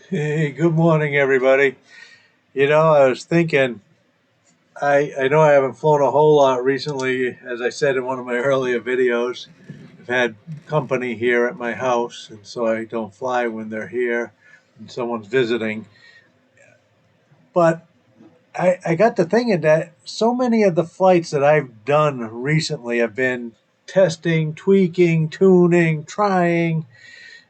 Hey, good morning, everybody. I was thinking, I know I haven't flown a whole lot recently. As I said in one of my earlier videos, I've had company here at my house, and so I don't fly when they're here and someone's visiting. But I got to thinking that so many of the flights that I've done recently have been testing, tweaking, tuning, trying,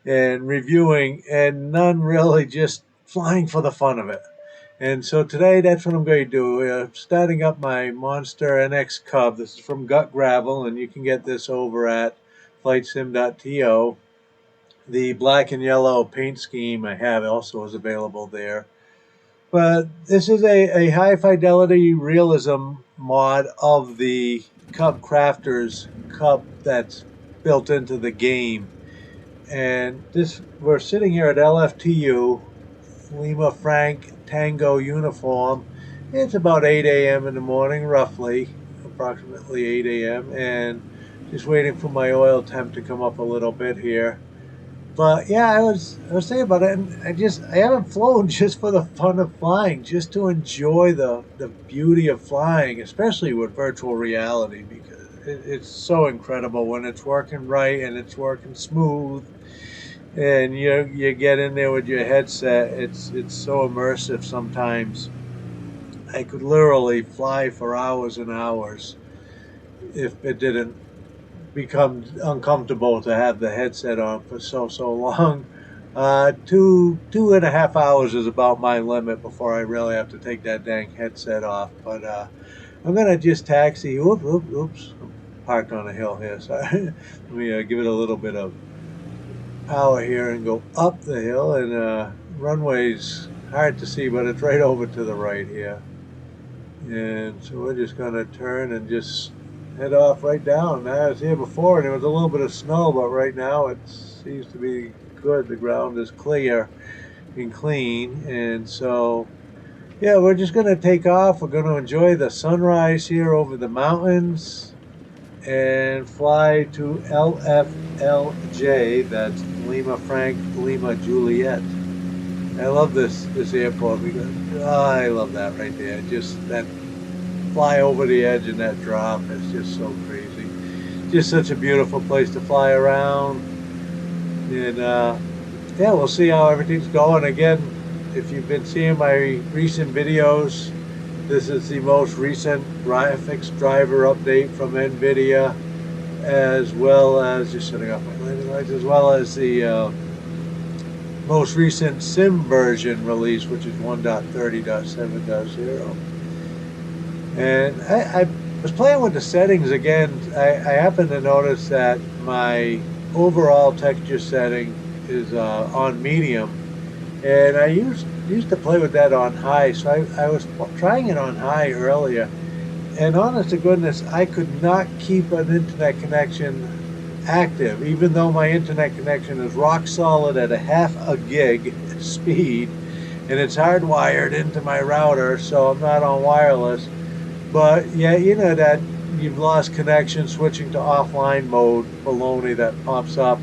and reviewing, and none really just flying for the fun of it. And so today, that's what I'm going to do. Starting up my Monster NX Cub. This is from Gut Gravel, and you can get this over at flightsim.to. The black and yellow paint scheme I have also is available there. But this is a high fidelity realism mod of the Cub Crafters Cub that's built into the game. And this, we're sitting here at LFTU, Lima Frank Tango uniform. It's about 8 a.m. in the morning, roughly, approximately 8 a.m. And just waiting for my oil temp to come up a little bit here. But yeah, I was thinking about it, and I haven't flown just for the fun of flying, just to enjoy the beauty of flying, especially with virtual reality, because it's so incredible when it's working right and it's working smooth and you get in there with your headset. It's so immersive sometimes. I could literally fly for hours and hours if it didn't become uncomfortable to have the headset on for so long. 2.5 hours is about my limit before I really have to take that dang headset off. But I'm gonna just taxi. Oops, I'm parked on a hill here. Sorry. Let me give it a little bit of power here and go up the hill. And runway's hard to see, but it's right over to the right here. And so we're just going to turn and just head off right down. I was here before and there was a little bit of snow, but right now it seems to be good. The ground is clear and clean. And so, yeah, we're just going to take off. We're going to enjoy the sunrise here over the mountains and fly to LFLJ. That's Lima Frank Lima Juliet. I love this airport because I love that right there. Just that fly over the edge and that drop is just so crazy. Just such a beautiful place to fly around. And yeah, we'll see how everything's going. Again, if you've been seeing my recent videos, this is the most recent graphics driver update from Nvidia, as well as just setting up my landing lights, as well as the most recent sim version release, which is 1.30.7.0. And I was playing with the settings again. I happened to notice that my overall texture setting is on medium, and I used to play with that on high. So I was trying it on high earlier, and honest to goodness, I could not keep an internet connection active, even though my internet connection is rock solid at a half a gig speed, and it's hardwired into my router, so I'm not on wireless. But yeah, you know that you've lost connection, switching to offline mode baloney that pops up.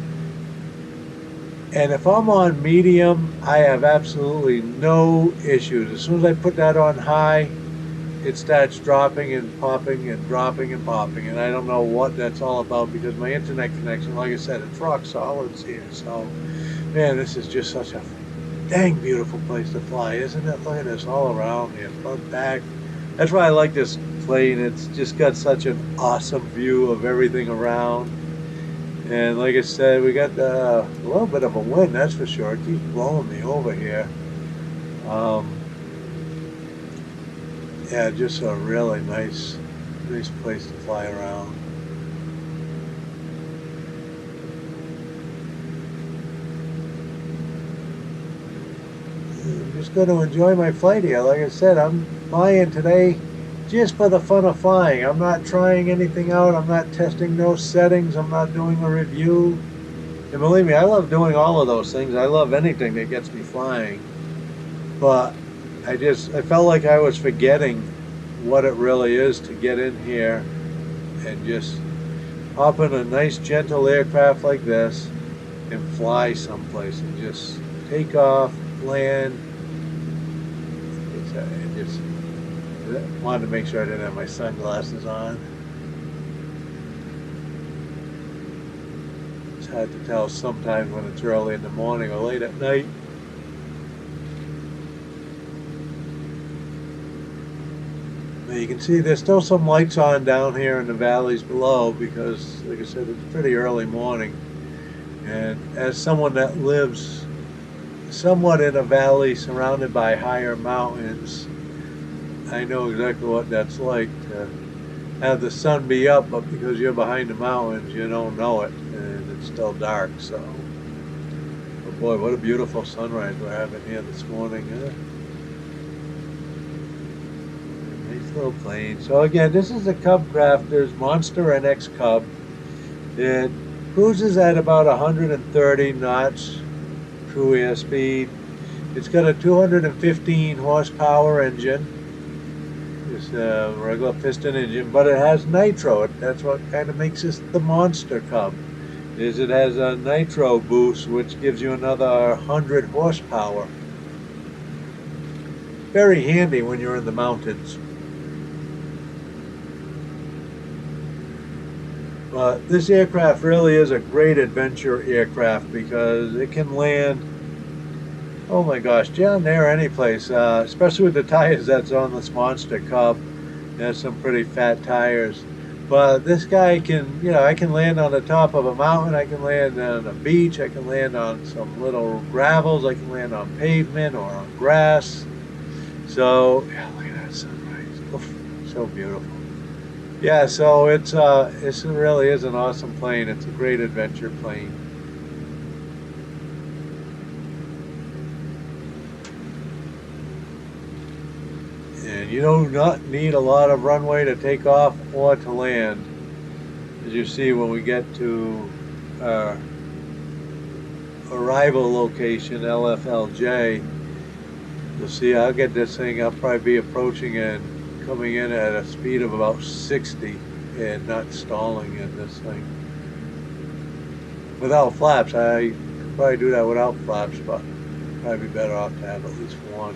And if I'm on medium, I have absolutely no issues. As soon as I put that on high, it starts dropping and popping and dropping and popping. And I don't know what that's all about because my internet connection, like I said, it's rock solid here. So, man, this is just such a dang beautiful place to fly, isn't it? Look at this all around here, front, back. That's why I like this plane. It's just got such an awesome view of everything around. And like I said, we got a little bit of a wind, that's for sure. It keeps blowing me over here. Yeah, just a really nice place to fly around. I'm just going to enjoy my flight here. Like I said, I'm flying today just for the fun of flying. I'm not trying anything out. I'm not testing no settings. I'm not doing a review. And believe me, I love doing all of those things. I love anything that gets me flying. But I felt like I was forgetting what it really is to get in here and just hop in a nice gentle aircraft like this and fly someplace and just take off land. I just wanted to make sure I didn't have my sunglasses on. It's hard to tell sometimes when it's early in the morning or late at night. Now you can see there's still some lights on down here in the valleys below because, like I said, it's pretty early morning. And as someone that lives somewhat in a valley surrounded by higher mountains, I know exactly what that's like to have the sun be up, but because you're behind the mountains, you don't know it, and it's still dark. So, but boy, what a beautiful sunrise we're having here this morning, huh? Nice little plane. So again, this is the Cub Crafters Monster NX Cub. It cruises at about 130 knots true airspeed. It's got a 215 horsepower engine. It's a regular piston engine, but it has nitro. That's what kind of makes this the Monster Cub. Is it has a nitro boost, which gives you another 100 horsepower. Very handy when you're in the mountains. But this aircraft really is a great adventure aircraft because it can land, oh my gosh, down there any place, especially with the tires that's on this Monster Cub. It has some pretty fat tires. But this guy can, you know, I can land on the top of a mountain, I can land on a beach, I can land on some little gravels, I can land on pavement or on grass. So, yeah, look at that sunrise. Oof, so beautiful. Yeah, so it really is an awesome plane. It's a great adventure plane. And you do not need a lot of runway to take off or to land. As you see when we get to our arrival location, LFLJ, you'll see I'll get this thing, I'll probably be approaching and coming in at a speed of about 60 and not stalling in this thing. Without flaps, I could probably do that without flaps, but probably be better off to have at least one.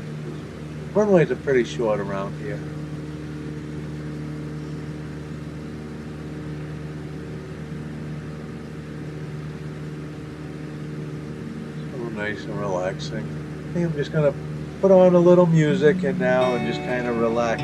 Runways are pretty short around here. So nice and relaxing. I think I'm just going to put on a little music and just kind of relax.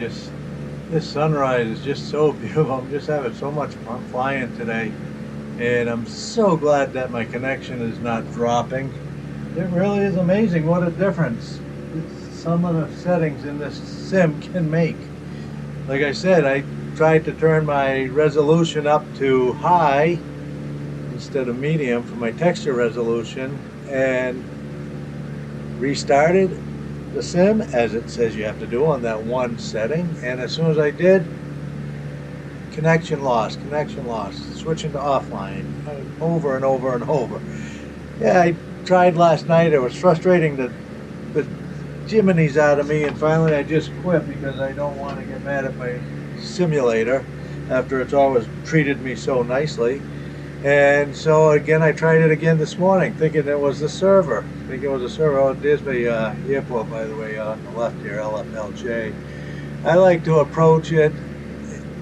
just this sunrise is just so beautiful. I'm just having so much fun flying today, and I'm so glad that my connection is not dropping. It really is amazing what a difference some of the settings in this sim can make. Like I said, I tried to turn my resolution up to high instead of medium for my texture resolution, and restarted the sim as it says you have to do on that one setting, and as soon as I did, connection lost, switching to offline over and over and over. Yeah, I tried last night. It was frustrating the jiminies out of me, and finally I just quit because I don't want to get mad at my simulator after it's always treated me so nicely. And so again, I tried it again this morning, thinking it was the server. Oh, there's my airport, by the way, on the left here, LFLJ. I like to approach it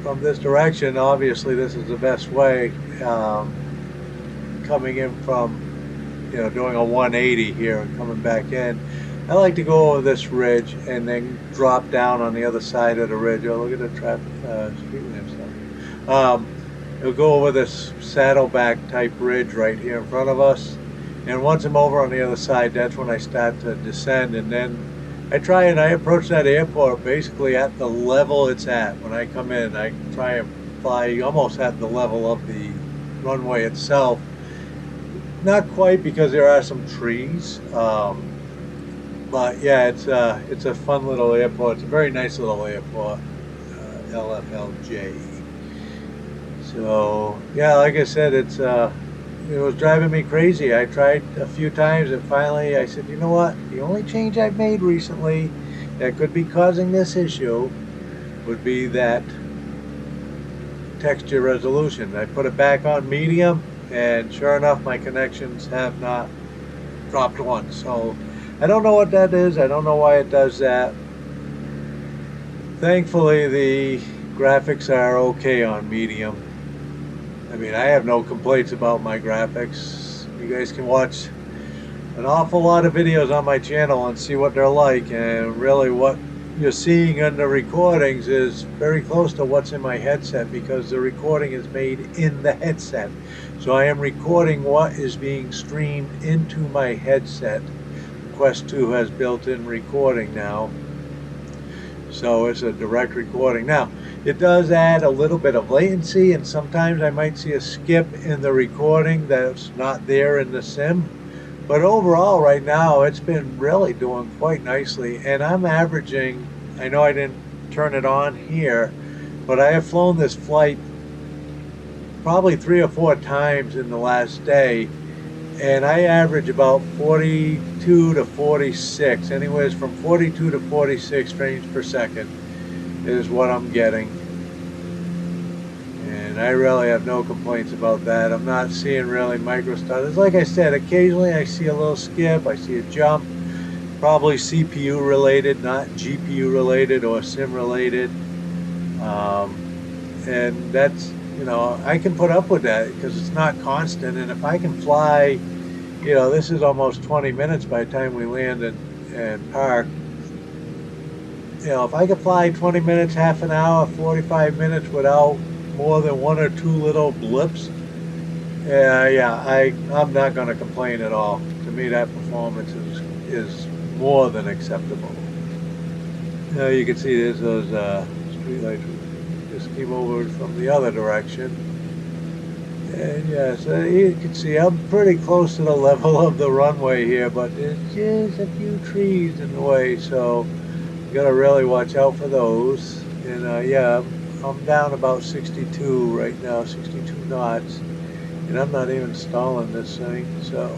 from this direction. Obviously, this is the best way, coming in from, doing a 180 here and coming back in. I like to go over this ridge and then drop down on the other side of the ridge. Oh, look at the traffic, street lamp stuff. It'll go over this saddleback type ridge right here in front of us, and once I'm over on the other side, that's when I start to descend, and then I approach that airport basically at the level it's at. When I come in, I try and fly almost at the level of the runway itself. Not quite, because there are some trees, but yeah, it's a fun little airport. It's a very nice little airport, LFLJ. So yeah, like I said, it was driving me crazy. I tried a few times, and finally I said, you know what? The only change I've made recently that could be causing this issue would be that texture resolution. I put it back on medium, and sure enough, my connections have not dropped once. So I don't know what that is. I don't know why it does that. Thankfully, the graphics are okay on medium. I mean, I have no complaints about my graphics. You guys can watch an awful lot of videos on my channel and see what they're like, and really what you're seeing in the recordings is very close to what's in my headset, because the recording is made in the headset. So I am recording what is being streamed into my headset. Quest 2 has built-in recording now, so it's a direct recording. Now, it does add a little bit of latency, and sometimes I might see a skip in the recording that's not there in the sim. But overall, right now, it's been really doing quite nicely, and I'm averaging, I know I didn't turn it on here, but I have flown this flight probably 3 or 4 times in the last day, and I average about 42 to 46, anywhere from 42 to 46 frames per second is what I'm getting, and I really have no complaints about that. I'm not seeing really micro stutters. Like I said, occasionally I see a little skip, I see a jump, probably CPU related, not GPU related or sim related, and that's, I can put up with that because it's not constant. And if I can fly, this is almost 20 minutes by the time we land and park. If I could fly 20 minutes, half an hour, 45 minutes without more than 1 or 2 little blips, I'm not going to complain at all. To me, that performance is more than acceptable. Now you can see there's those street lights just came over from the other direction. And yeah, so you can see I'm pretty close to the level of the runway here, but there's just a few trees in the way, so you gotta really watch out for those. And yeah, I'm down about 62 right now, 62 knots, and I'm not even stalling this thing, so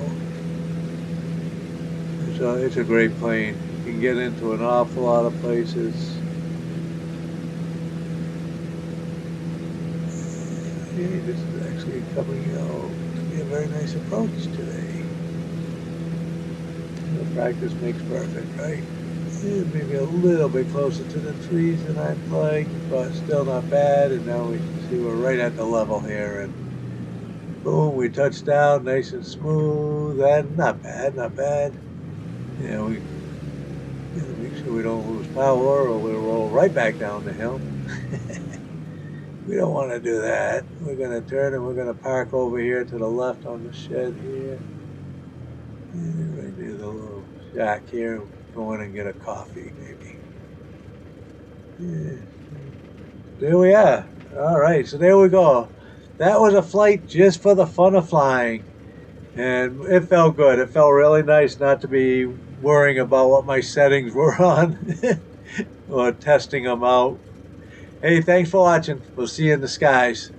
it's a great plane. You can get into an awful lot of places. Okay, this is actually coming out to be a very nice approach today. Practice makes perfect, right? Maybe a little bit closer to the trees than I'd like, but still not bad. And now we can see we're right at the level here, and boom, we touched down nice and smooth, and not bad, not bad. Yeah, we Gotta make sure we don't lose power or we'll roll right back down the hill. We don't want to do that. We're going to turn and we're going to park over here to the left on the shed here. And right near the little shack here. Go in and get a coffee, maybe. Yeah. There we are. All right, so there we go. That was a flight just for the fun of flying. And it felt good. It felt really nice not to be worrying about what my settings were on or testing them out. Hey, thanks for watching. We'll see you in the skies.